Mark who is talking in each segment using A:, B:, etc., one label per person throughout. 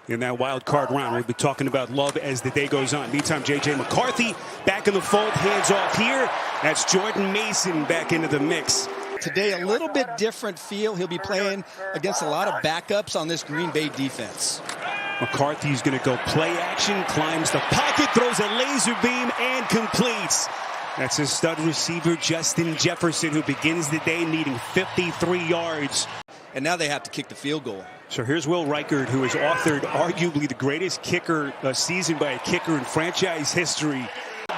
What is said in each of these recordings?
A: in that wild card round. We'll be talking about Love as the day goes on. Meantime, J.J. McCarthy back in the fold, hands off here. That's Jordan Mason back into the mix.
B: Today, a little bit different feel. He'll be playing against a lot of backups on this Green Bay defense.
A: McCarthy's going to go play action, climbs the pocket, throws a laser beam, and completes. That's his stud receiver, Justin Jefferson, who begins the day needing 53 yards.
B: And now they have to kick the field goal.
A: So here's Will Reichard, who has authored arguably the greatest kicker season by a kicker in franchise history.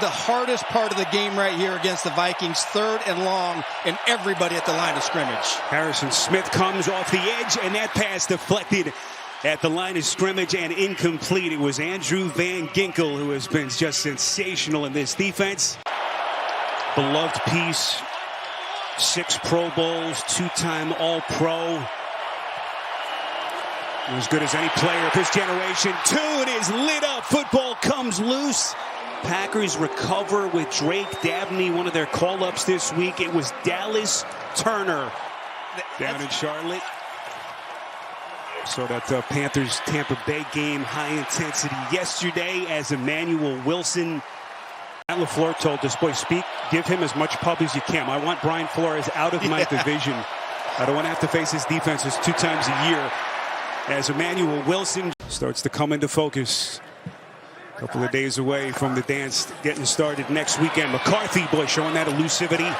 B: The hardest part of the game right here against the Vikings, 3rd and long, and everybody at the line of scrimmage.
A: Harrison Smith comes off the edge, and that pass deflected at the line of scrimmage and incomplete. It was Andrew Van Ginkel, who has been just sensational in this defense. Beloved piece, 6 Pro Bowls, 2-time All-Pro. As good as any player of his generation. 2, it is lit up. Football comes loose. Packers recover with Drake Dabney, one of their call-ups this week. It was Dallas Turner down in Charlotte. So that Panthers-Tampa Bay game, high intensity yesterday as Emmanuel Wilson. Matt LaFleur told this boy, give him as much pub as you can. I want Brian Flores out of my division. I don't want to have to face his defenses 2 times a year. As Emmanuel Wilson starts to come into focus. A couple of days away from the dance getting started next weekend. McCarthy, boy, showing that elusivity.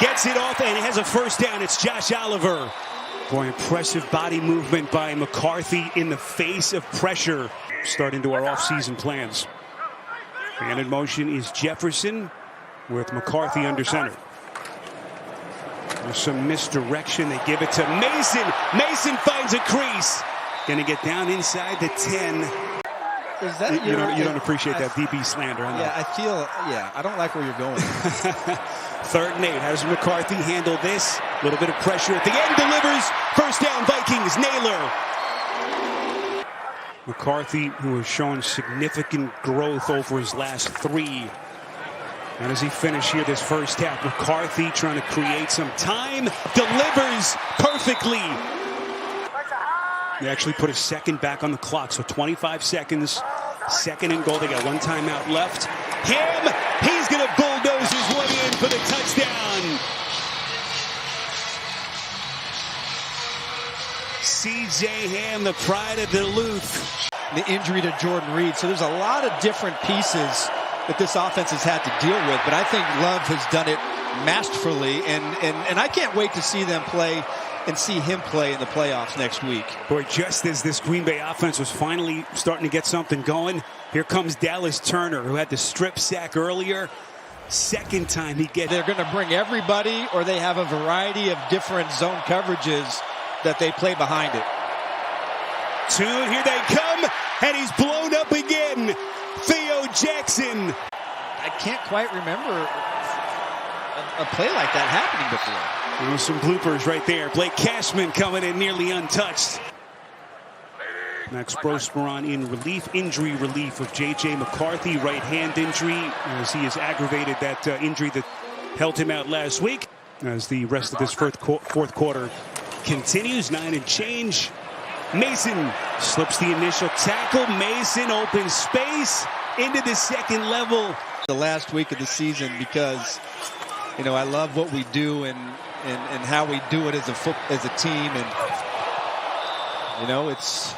A: Gets it off and has a first down. It's Josh Oliver. Boy, impressive body movement by McCarthy in the face of pressure. Start into our offseason plans. And in motion is Jefferson with McCarthy under center. There's some misdirection. They give it to Mason. Mason finds a crease. Going to get down inside the 10.
B: Is that
A: you don't appreciate that DB slander, huh?
B: Yeah, I don't like where you're going.
A: 3rd and 8. How does McCarthy handle this? A little bit of pressure at the end. Delivers. First down, Vikings. Naylor. McCarthy, who has shown significant growth over his last 3. How does he finish here this first half? McCarthy trying to create some time. Delivers perfectly. They actually put a second back on the clock, so 25 seconds. 2nd and goal. They got 1 timeout left. He's going to bulldoze his way in for the touchdown. C.J. Ham, the pride of Duluth.
B: The injury to Jordan Reed. So there's a lot of different pieces that this offense has had to deal with, but I think Love has done it masterfully, and I can't wait to see them play and see him play in the playoffs next week.
A: Boy, just as this Green Bay offense was finally starting to get something going, here comes Dallas Turner, who had the strip sack earlier. 2nd time he gets.
B: They're going to bring everybody, or they have a variety of different zone coverages that they play behind it.
A: 2, here they come, and he's blown up again. Theo Jackson.
B: I can't quite remember a play like that happening before.
A: There's some bloopers right there. Blake Cashman coming in nearly untouched. Max Prosperon in relief, injury relief of J.J. McCarthy, right hand injury, as he has aggravated that injury that held him out last week. As the rest of this fourth quarter continues, 9 and change. Mason slips the initial tackle. Mason open space into the 2nd level.
B: The last week of the season, because I love what we do and how we do it as a team, and it's